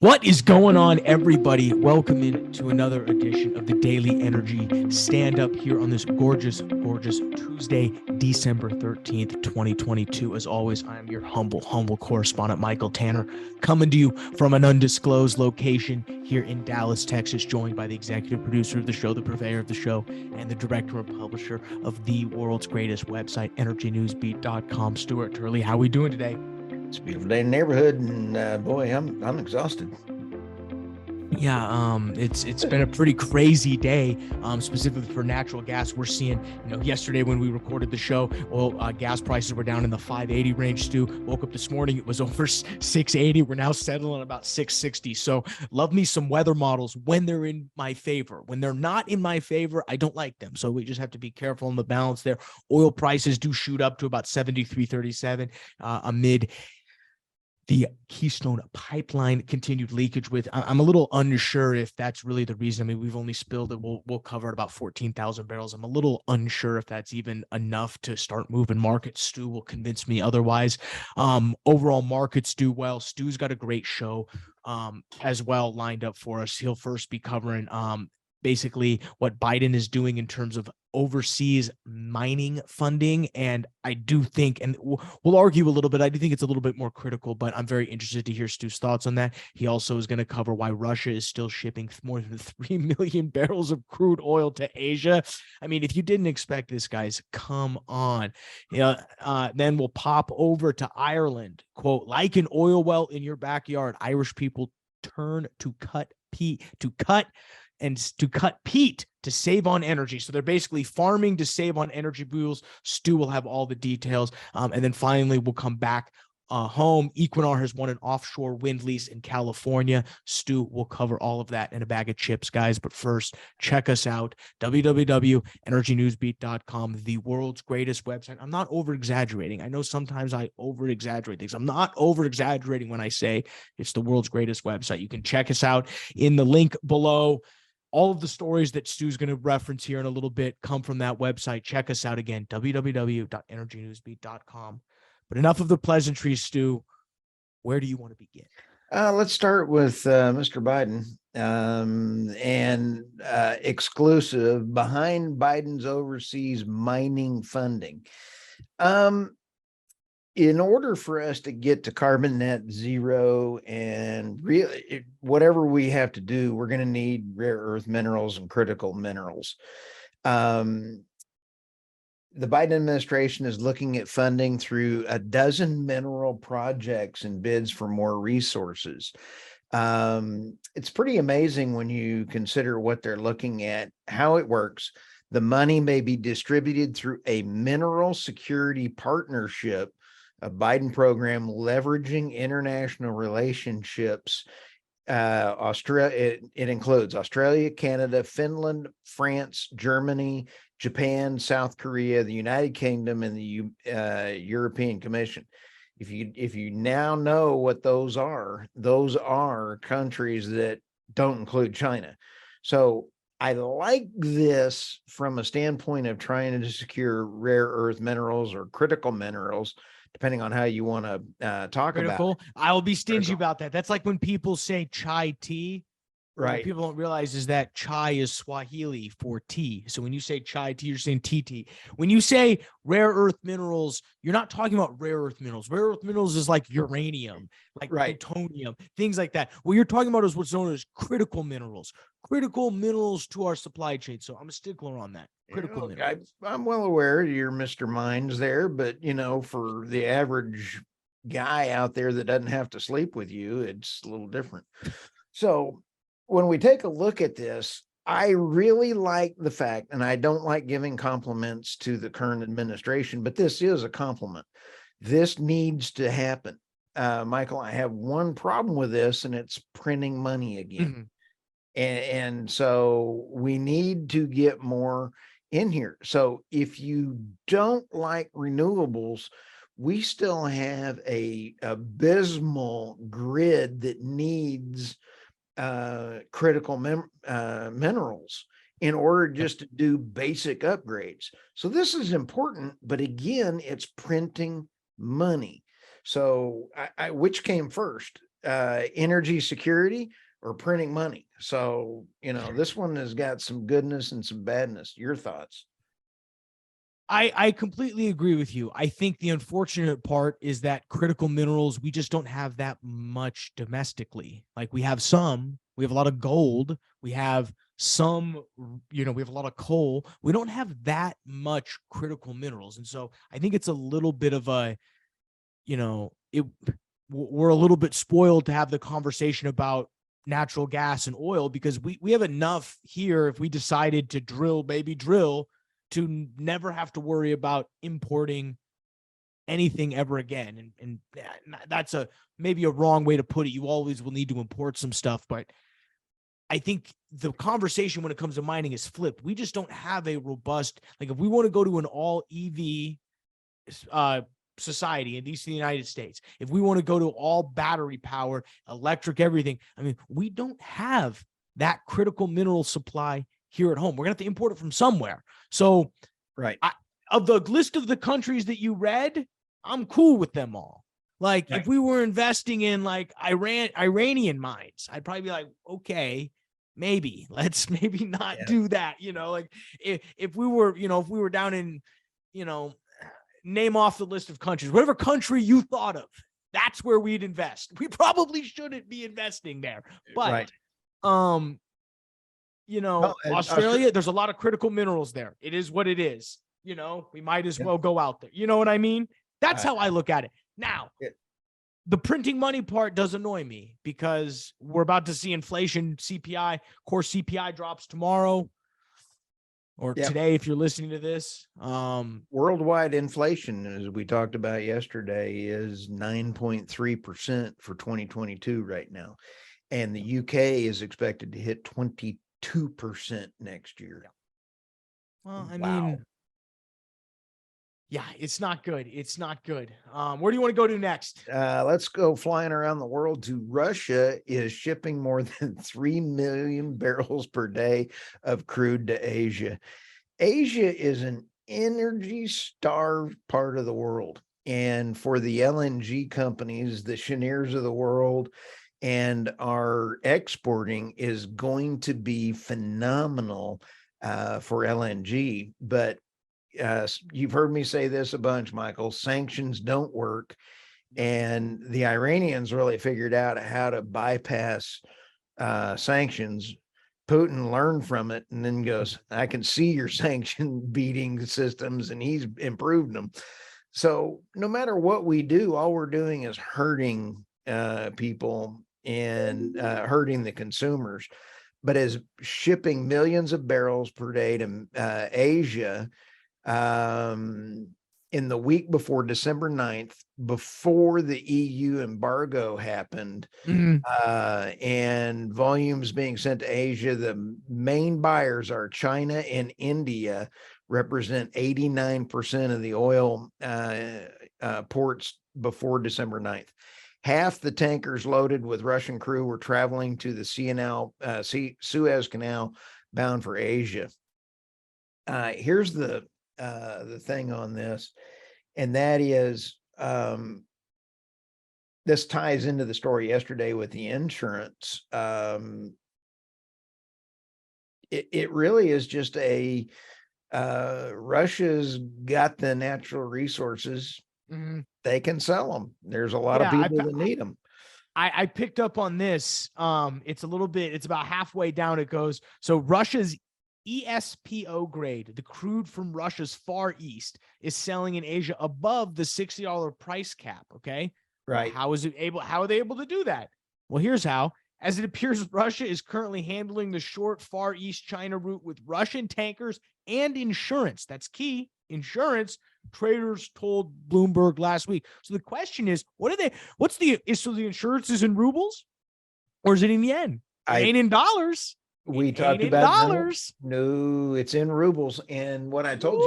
What is going on, everybody? Welcome in to another edition of the Daily Energy Stand-Up here on this gorgeous Tuesday, December 13th, 2022. As always, I am your humble correspondent, Michael Tanner, coming to you from an undisclosed location here in Dallas, Texas, joined by the executive producer of the show, the purveyor of the show, and the director and publisher of the world's greatest website, EnergyNewsBeat.com, Stuart Turley. How are we doing today? It's a beautiful day in the neighborhood, and boy, I'm exhausted. Yeah, it's been a pretty crazy day, specifically for natural gas. We're seeing, yesterday when we recorded the show, gas prices were down in the 580 range. Stu, woke up this morning, it was over 680. We're now settling at about 660. So love me some weather models when they're in my favor. When they're not in my favor, I don't like them. So we just have to be careful on the balance there. Oil prices do shoot up to about 73.37 amid the Keystone pipeline continued leakage. I'm a little unsure if that's really the reason. I mean, we've only spilled it. We'll cover about 14,000 barrels. I'm a little unsure if that's even enough to start moving markets. Stu will convince me otherwise. Overall markets do well. Stu's got a great show as well lined up for us. He'll first be covering basically what Biden is doing in terms of overseas mining funding. And I do think, and we'll argue a little bit, I do think it's a little bit more critical, but I'm very interested to hear Stu's thoughts on that. He also is going to cover why Russia is still shipping more than 3 million barrels of crude oil to Asia. I mean, if you didn't expect this, guys, come on. Then we'll pop over to Ireland. Quote, like an oil well in your backyard, Irish people turn to cut peat to save on energy. So they're basically farming to save on energy bills. Stu will have all the details. And then finally, we'll come back home. Equinor has won an offshore wind lease in California. Stu will cover all of that in a bag of chips, guys. But first, check us out, www.energynewsbeat.com, the world's greatest website. I'm not over-exaggerating. I know sometimes I over-exaggerate things. I'm not over-exaggerating when I say it's the world's greatest website. You can check us out in the link below. All of the stories that Stu's going to reference here in a little bit come from that website. Check us out again, www.energynewsbeat.com. But enough of the pleasantries, Stu. Where do you want to begin? Let's start with Mr. Biden and exclusive behind Biden's overseas mining funding. In order for us to get to carbon net zero and really whatever we have to do, we're going to need rare earth minerals and critical minerals. The Biden administration is looking at funding through a dozen mineral projects and bids for more resources. It's pretty amazing when you consider what they're looking at, how it works. The money may be distributed through a mineral security partnership, a Biden program leveraging international relationships. Australia, it includes Australia, Canada, Finland, France, Germany, Japan, South Korea, the United Kingdom, and the European Commission. If you now know what those are countries that don't include China. So I like this from a standpoint of trying to secure rare earth minerals or critical minerals, depending on how you want to talk critical. about it. I will be stingy about that. That's like when people say chai tea. Right. What people don't realize is that chai is Swahili for tea. So when you say chai tea, you're saying TT. When you say rare earth minerals, you're not talking about rare earth minerals. Rare earth minerals is like uranium, like plutonium, things like that. What you're talking about is what's known as critical minerals to our supply chain. So I'm a stickler on that. Critical minerals. I'm well aware you're Mr. Mines there, but for the average guy out there that doesn't have to sleep with you, it's a little different. So when we take a look at this, I really like the fact, and I don't like giving compliments to the current administration, but this is a compliment. This needs to happen. Michael, I have one problem with this, and it's printing money again. Mm-hmm. And so we need to get more in here. So if you don't like renewables, we still have a abysmal grid that needs critical minerals in order just to do basic upgrades. So this is important, but again, it's printing money. So which came first, energy security or printing money. So, this one has got some goodness and some badness. Your thoughts? I completely agree with you. I think the unfortunate part is that critical minerals, we just don't have that much domestically. Like we have a lot of gold, we have some, we have a lot of coal. We don't have that much critical minerals. And so I think it's a little bit of a, we're a little bit spoiled to have the conversation about natural gas and oil because we have enough here if we decided to drill to never have to worry about importing anything ever again. And that's maybe a wrong way to put it. You always will need to import some stuff, but I think the conversation when it comes to mining is flipped. We just don't have a robust, like if we want to go to an all EV society, at least in the United States, if we want to go to all battery power, electric, everything, I mean, we don't have that critical mineral supply here at home. We're going to have to import it from somewhere. So right. Of the list of the countries that you read, I'm cool with them all. Like if we were investing in like Iranian mines, I'd probably be like, okay, let's not do that. Like if we were down in, name off the list of countries, whatever country you thought of, that's where we'd invest. We probably shouldn't be investing there, but, Australia, there's a lot of critical minerals there. It is what it is. We might as well go out there. You know what I mean? That's how I look at it. Now, the printing money part does annoy me because we're about to see inflation, CPI, core CPI drops tomorrow or today, if you're listening to this. Worldwide inflation, as we talked about yesterday, is 9.3% for 2022 right now. And the UK is expected to hit 22% next year. Well, I mean, it's not good. It's not good. Where do you want to go to next? Let's go flying around the world to Russia is shipping more than 3 million barrels per day of crude to Asia. Asia is an energy starved part of the world. And for the LNG companies, the Cheniere's of the world, and our exporting is going to be phenomenal for LNG. But you've heard me say this a bunch, Michael, sanctions don't work. And the Iranians really figured out how to bypass sanctions. Putin learned from it and then goes, I can see your sanction beating systems, and he's improved them. So no matter what we do, all we're doing is hurting people and hurting the consumers. But as shipping millions of barrels per day to Asia, in the week before December 9th, before the EU embargo happened, and volumes being sent to Asia, the main buyers are China and India, represent 89% of the oil ports before December 9th. Half the tankers loaded with Russian crew were traveling to the Suez Canal bound for Asia. Here's the thing on this, and that is this ties into the story yesterday with the insurance. It really is just Russia's got the natural resources. They can sell them. There's a lot of people that need them. I picked up on this. It's about halfway down. It goes, so Russia's ESPO grade, the crude from Russia's Far East, is selling in Asia above the $60 price cap. Okay. Right. How are they able to do that? Well, here's how. As it appears, Russia is currently handling the short Far East China route with Russian tankers and insurance. That's key. Insurance, traders told Bloomberg last week. So the question is, the insurance is in rubles or is it in yen? It ain't in dollars. We talked about dollars. No, it's in rubles. And what I told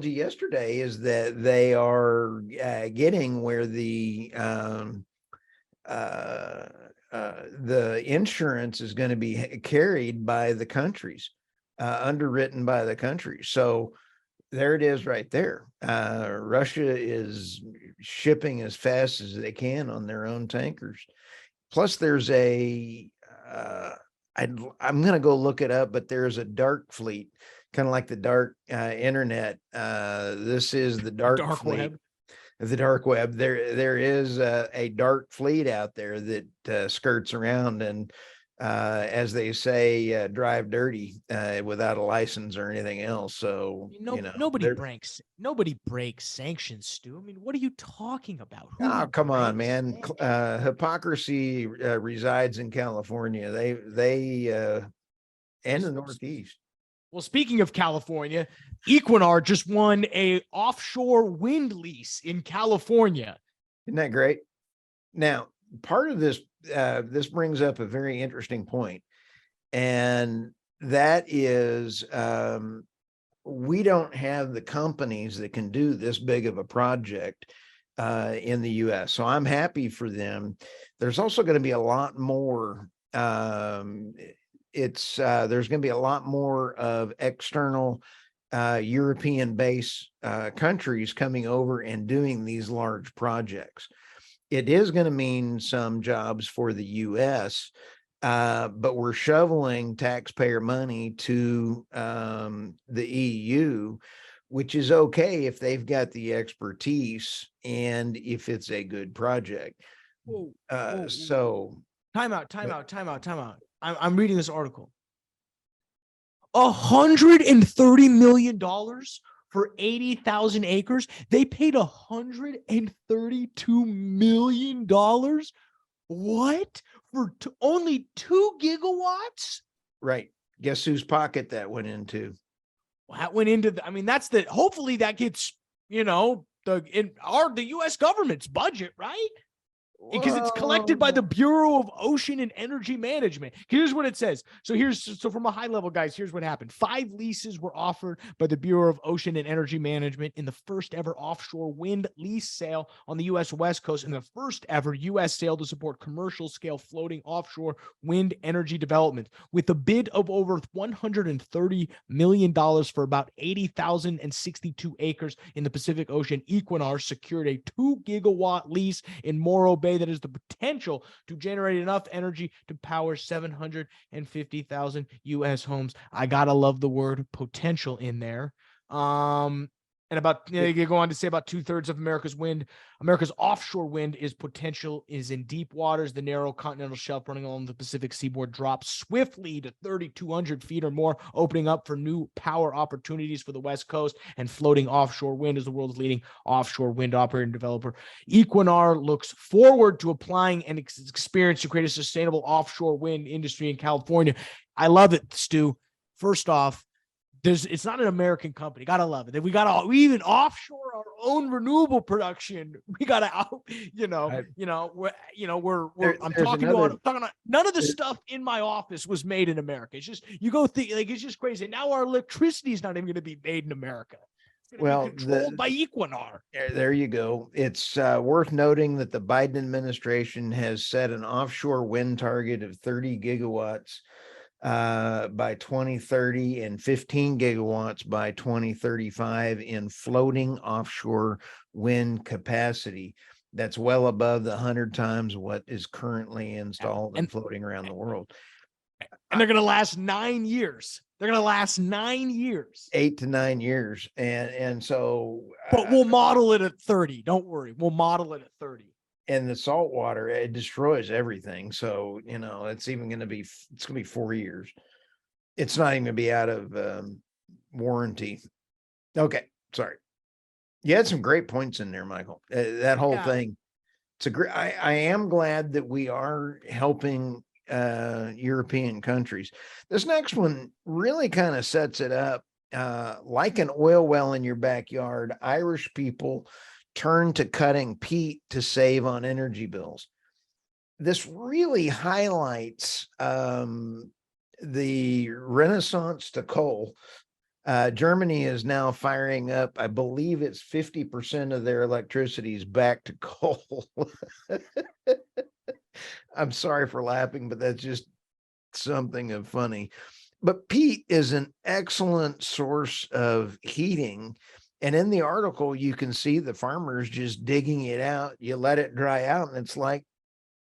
you yesterday, is that they are getting where the insurance is going to be carried by the countries, underwritten by the countries. So There it is right there. Russia is shipping as fast as they can on their own tankers. Plus, there's I'm going to go look it up, but there's a dark fleet, kind of like the dark internet. This is the dark Dark fleet. web. The dark web. There is a dark fleet out there that skirts around and, as they say, drive dirty without a license or anything else. So nobody breaks sanctions, Stu. I mean, what are you talking about? Oh, come on, man. Hypocrisy resides in California. They and the Northeast. Well, speaking of California, Equinor just won a offshore wind lease in California. Isn't that great? Now, part of this, this brings up a very interesting point, and that is we don't have the companies that can do this big of a project in the U.S. So I'm happy for them. There's also going to be a lot more. There's going to be a lot more of external European-based countries coming over and doing these large projects. It is going to mean some jobs for the U.S., but we're shoveling taxpayer money to the EU, which is okay if they've got the expertise and if it's a good project. So time out. I'm reading this article. $130 million for 80,000 acres. They paid $132 million. What? For only 2 gigawatts? Right. Guess whose pocket that went into? Well, that went into hopefully that gets, the U.S. government's budget, right? Because it's collected by the Bureau of Ocean and Energy Management. Here's what it says. So from a high level, guys, here's what happened. 5 leases were offered by the Bureau of Ocean and Energy Management in the first ever offshore wind lease sale on the U.S. West Coast, and the first ever U.S. sale to support commercial scale floating offshore wind energy development. With a bid of over $130 million for about 80,062 acres in the Pacific Ocean, Equinor secured a 2 gigawatt lease in Morro Bay that has the potential to generate enough energy to power 750,000 U.S. homes. I gotta love the word potential in there. And you go on to say about 2/3 of America's offshore wind is in deep waters. The narrow continental shelf running along the Pacific seaboard drops swiftly to 3,200 feet or more, opening up for new power opportunities for the West Coast. And floating offshore wind is the world's leading offshore wind operator and developer. Equinor looks forward to applying and experience to create a sustainable offshore wind industry in California. I love it, Stu. First off, it's not an American company. Gotta love it. We even offshore our own renewable production. We gotta I'm talking about none of the stuff in my office was made in America. It's just it's just crazy. Now our electricity is not even going to be made in America. It's going to be controlled by Equinor. There you go. It's worth noting that the Biden administration has set an offshore wind target of 30 gigawatts by 2030 and 15 gigawatts by 2035 in floating offshore wind capacity. That's well above the 100 times what is currently installed and floating around the world. And they're going to last 9 years. 8 to 9 years. And so. But we'll model it at 30. Don't worry. We'll model it at 30. And the salt water, it destroys everything. So, it's going to be 4 years. It's not even going to be out of warranty. Okay. Sorry. You had some great points in there, Michael. That whole thing. It's I am glad that we are helping European countries. This next one really kind of sets it up like an oil well in your backyard. Irish people turn to cutting peat to save on energy bills. This really highlights the renaissance to coal. Germany is now firing up, I believe it's 50% of their electricity is back to coal. I'm sorry for laughing, but that's just something of funny. But peat is an excellent source of heating. And in the article, you can see the farmers just digging it out. You let it dry out, and it's like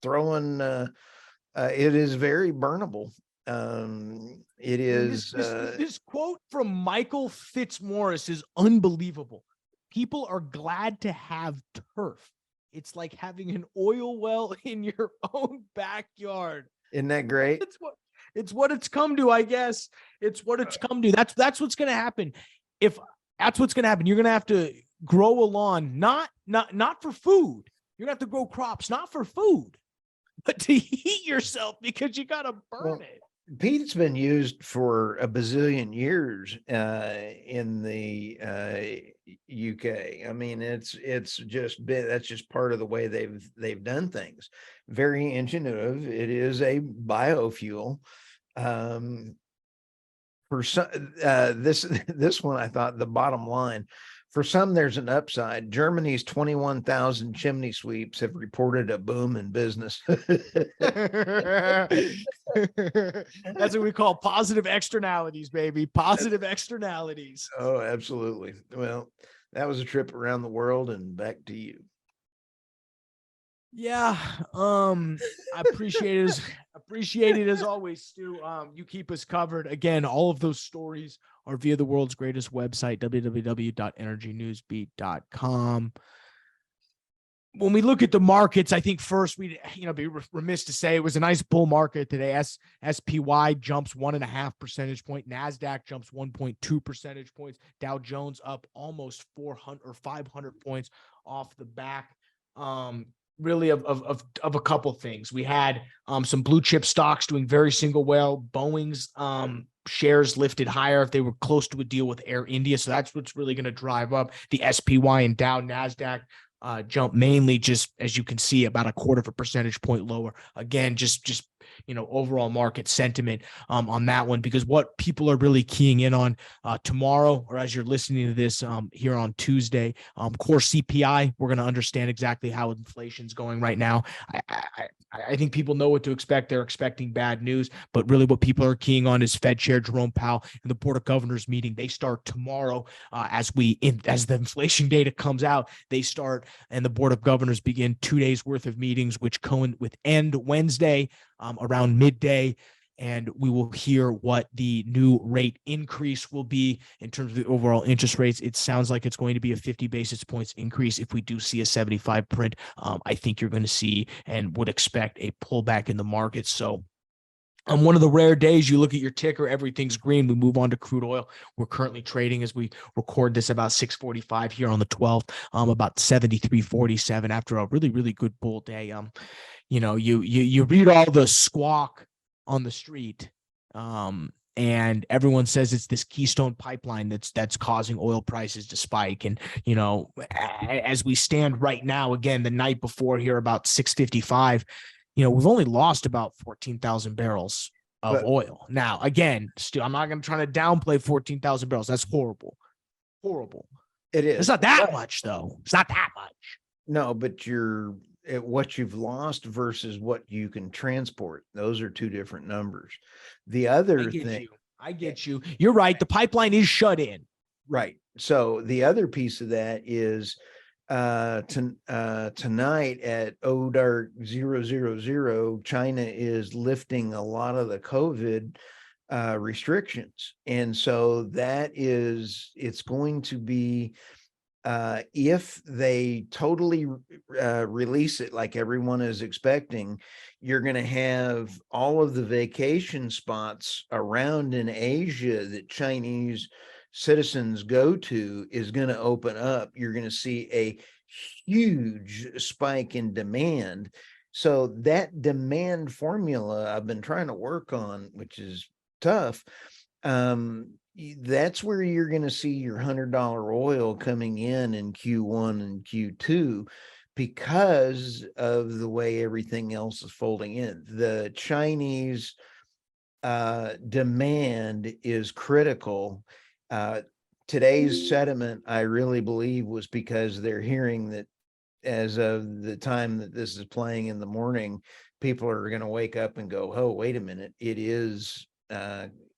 throwing, it is very burnable. It is, this quote from Michael Fitzmaurice is unbelievable. People are glad to have turf. It's like having an oil well in your own backyard. isn't that great? It's what it's come to, I guess. It's what it's come to. That's what's going to happen. If that's what's going to happen, you're going to have to grow a lawn, not for food. You're going to have to grow crops, not for food, but to heat yourself because you got to burn it. Peat's been used for a bazillion years in the UK. I mean, it's just been, that's just part of the way they've done things. Very ingenuitive. It is a biofuel. For some, this one, I thought the bottom line. For some, there's an upside. Germany's 21,000 chimney sweeps have reported a boom in business. That's what we call positive externalities, baby. Positive externalities. Oh, absolutely. Well, that was a trip around the world, and back to you. Yeah, I appreciate it as always, Stu. You keep us covered. Again, all of those stories are via the world's greatest website, www.energynewsbeat.com. When we look at the markets, I think first we'd be remiss to say it was a nice bull market today. SPY jumps 1.5 percentage point. NASDAQ jumps 1.2 percentage points. Dow Jones up almost 400 or 500 points off the back. Really of a couple things. We had some blue chip stocks doing very single well. Boeing's shares lifted higher if they were close to a deal with Air India. So that's what's really going to drive up the SPY and Dow. NASDAQ jump mainly, just as you can see, about 1/4 percentage point lower. Again, just overall market sentiment on that one, because what people are really keying in on tomorrow, or as you're listening to this here on Tuesday, core CPI. We're going to understand exactly how inflation's going right now. I think people know what to expect. They're expecting bad news, but really what people are keying on is Fed Chair Jerome Powell and the Board of Governors meeting. They start tomorrow as the inflation data comes out. They start, and the Board of Governors begin 2 days worth of meetings, which end Wednesday around midday. And we will hear what the new rate increase will be in terms of the overall interest rates. It sounds like it's going to be a 50 basis points increase. If we do see a 75 print, I think you're going to see and would expect a pullback in the market. So on one of the rare days, you look at your ticker, everything's green. We move on to crude oil. We're currently trading, as we record this, about 6:45 here on the 12th, about 73.47 after a really, really good bull day. You read all the squawk on the street, and everyone says it's this Keystone pipeline that's causing oil prices to spike. And as we stand right now, again, the night before here, about 6:55, we've only lost about 14,000 barrels of oil. Now, again, Stu, I'm not going to try to downplay 14,000 barrels. That's horrible. It is. It's not that much, though. It's not that much. No, but what you've lost versus what you can transport. Those are two different numbers. The other thing. I get you. You're right. The pipeline is shut in. Right. So the other piece of that is tonight at 0:00, China is lifting a lot of the COVID restrictions. And so it's going to be, if they totally release it like everyone is expecting, you're going to have all of the vacation spots around in Asia that Chinese citizens go to is going to open up. You're going to see a huge spike in demand. So that demand formula I've been trying to work on, which is tough, that's where you're going to see your $100 oil coming in Q1 and Q2, because of the way everything else is folding in. The Chinese demand is critical. Today's sentiment, I really believe, was because they're hearing that as of the time that this is playing in the morning, people are going to wake up and go, oh, wait a minute, it is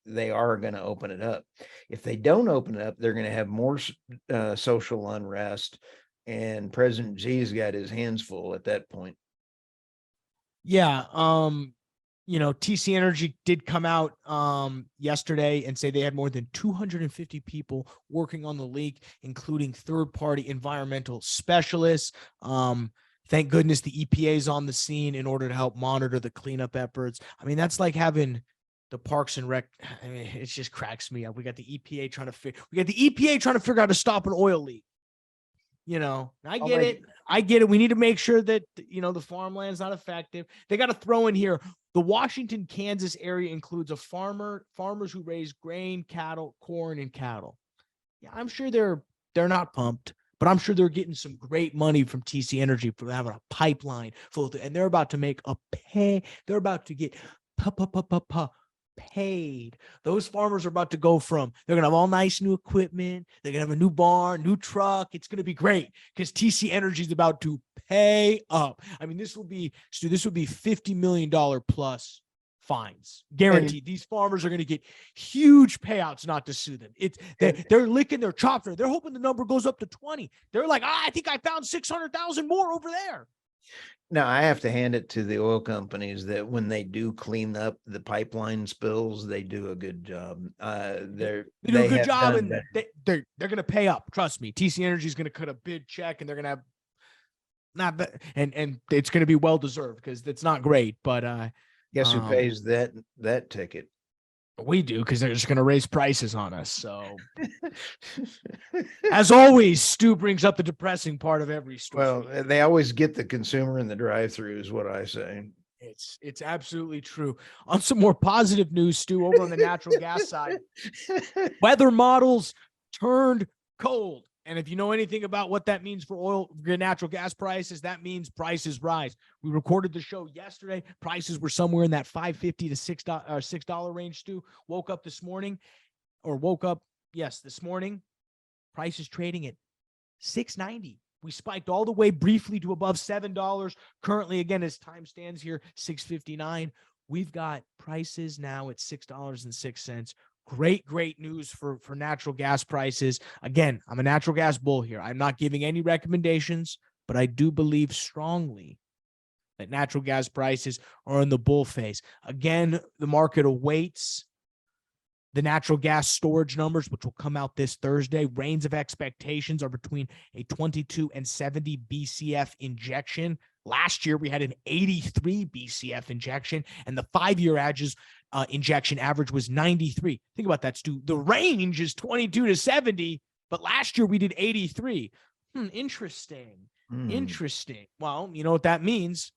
they are going to open it up. If they don't open it up, they're going to have more social unrest, and President Xi's got his hands full at that point. Yeah. TC Energy did come out yesterday and say they had more than 250 people working on the leak, including third-party environmental specialists. Thank goodness the EPA is on the scene in order to help monitor the cleanup efforts. I mean, that's like having the Parks and Rec. I mean, it just cracks me up. We got the EPA trying to figure out how to stop an oil leak. I get it. I get it. We need to make sure that, the farmland's not effective. They got to throw in here. The Washington, Kansas area includes farmers who raise grain, cattle, corn, and cattle. Yeah, I'm sure they're not pumped, but I'm sure they're getting some great money from TC Energy for having a pipeline full and they're about to make they're about to get paid. Those farmers are about to go from, they're going to have all nice new equipment. They're going to have a new barn, new truck. It's going to be great because TC Energy is about to pay up. I mean, this will be $50 million plus fines. Guaranteed. These farmers are going to get huge payouts not to sue them. They're licking their chops. They're hoping the number goes up to 20. They're like, I think I found 600,000 more over there. Now, I have to hand it to the oil companies that when they do clean up the pipeline spills, they do a good job. They do a good job, and they're going to pay up. Trust me. TC Energy is going to cut a big check, and they're going to have and it's going to be well deserved because it's not great. But guess who pays that ticket? We do, because they're just going to raise prices on us. So, as always, Stu brings up the depressing part of every story. Well, they always get the consumer in the drive-through, is what I say. It's absolutely true. On some more positive news, Stu, over on the natural gas side, weather models turned cold. And if you know anything about what that means for natural gas prices, that means prices rise. We recorded the show yesterday. Prices were somewhere in that $5.50 to $6 range, Stu. This morning. Prices trading at $6.90. We spiked all the way briefly to above $7. Currently, again, as time stands here, $6.59. We've got prices now at $6.06. Great news for natural gas prices. Again, I'm a natural gas bull here. I'm not giving any recommendations, but I do believe strongly that natural gas prices are in the bull phase. Again, the market awaits the natural gas storage numbers, which will come out this Thursday. Range of expectations are between a 22 and 70 BCF injection. Last year, we had an 83 BCF injection, and the 5-year injection average was 93. Think about that, Stu. The range is 22 to 70, but last year we did 83. Interesting. Interesting. Well, you know what that means?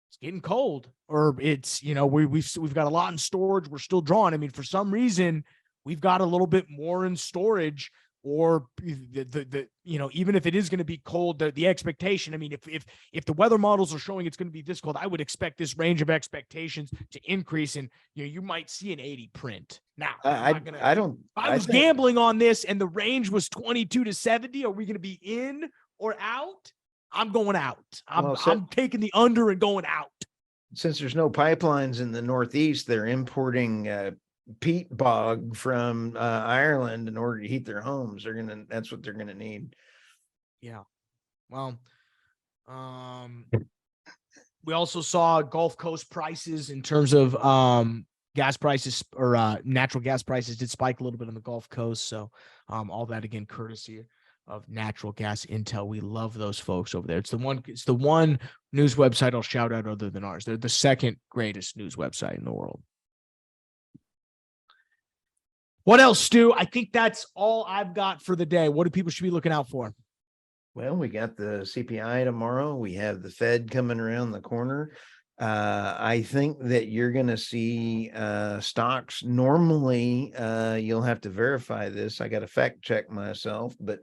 It's getting cold, or it's, we've got a lot in storage. We're still drawing. I mean, for some reason, we've got a little bit more in storage, or even if it is going to be cold, the expectation, I mean, if the weather models are showing it's going to be this cold, I would expect this range of expectations to increase, and you might see an 80 print. Now, I was gambling on this and the range was 22 to 70. Are we going to be in or out? I'm going out. I'm taking the under and going out. Since there's no pipelines in the Northeast, they're importing peat bog from Ireland in order to heat their homes. That's what they're gonna need. Yeah. Well, we also saw Gulf Coast prices in terms of gas prices, or natural gas prices did spike a little bit on the Gulf Coast. So all that, again, courtesy of Natural Gas Intel. We love those folks over there. It's the one news website I'll shout out other than ours. They're the second greatest news website in the world. What else, Stu? I think that's all I've got for the day. What do people should be looking out for? Well, we got the CPI tomorrow. We have the Fed coming around the corner. I think that you're going to see stocks. Normally, you'll have to verify this. I got to fact check myself, but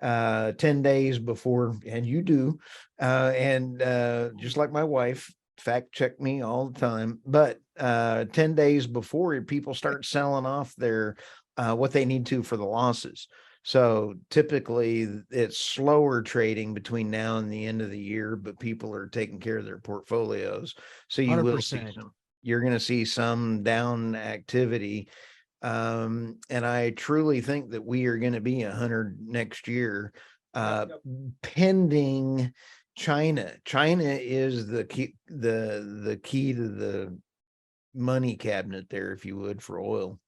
10 days before, and you do, and just like my wife, fact check me all the time, but 10 days before, people start selling off their what they need to for the losses. So typically it's slower trading between now and the end of the year, but people are taking care of their portfolios. So you 100%. You're going to see some down activity. And I truly think that we are going to be 100 next year, Yep. pending China. China is the key to the money cabinet there, if you would, for oil.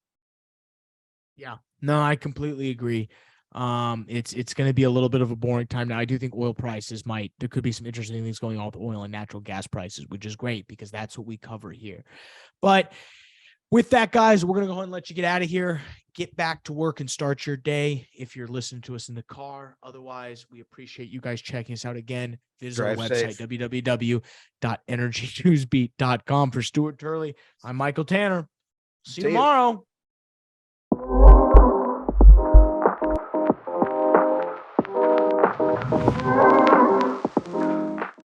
Yeah, no, I completely agree. It's going to be a little bit of a boring time now. I do think oil prices there could be some interesting things going on with oil and natural gas prices, which is great because that's what we cover here. But with that, guys, we're going to go ahead and let you get out of here. Get back to work and start your day if you're listening to us in the car. Otherwise, we appreciate you guys checking us out again. Visit Drive our website, safe. www.energynewsbeat.com. For Stuart Turley, I'm Michael Tanner. See you See you. tomorrow.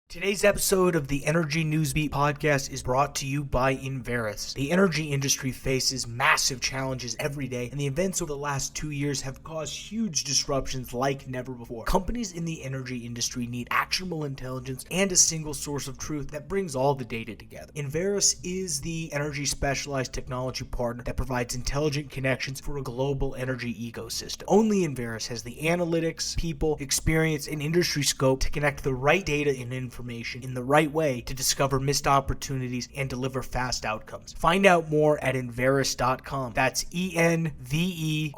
Today's episode of the Energy Newsbeat podcast is brought to you by Enverus. The energy industry faces massive challenges every day, and the events over the last 2 years have caused huge disruptions like never before. Companies in the energy industry need actionable intelligence and a single source of truth that brings all the data together. Enverus is the energy specialized technology partner that provides intelligent connections for a global energy ecosystem. Only Enverus has the analytics, people, experience, and industry scope to connect the right data and information in the right way to discover missed opportunities and deliver fast outcomes. Find out more at Enverus.com. That's ENVERUS.com.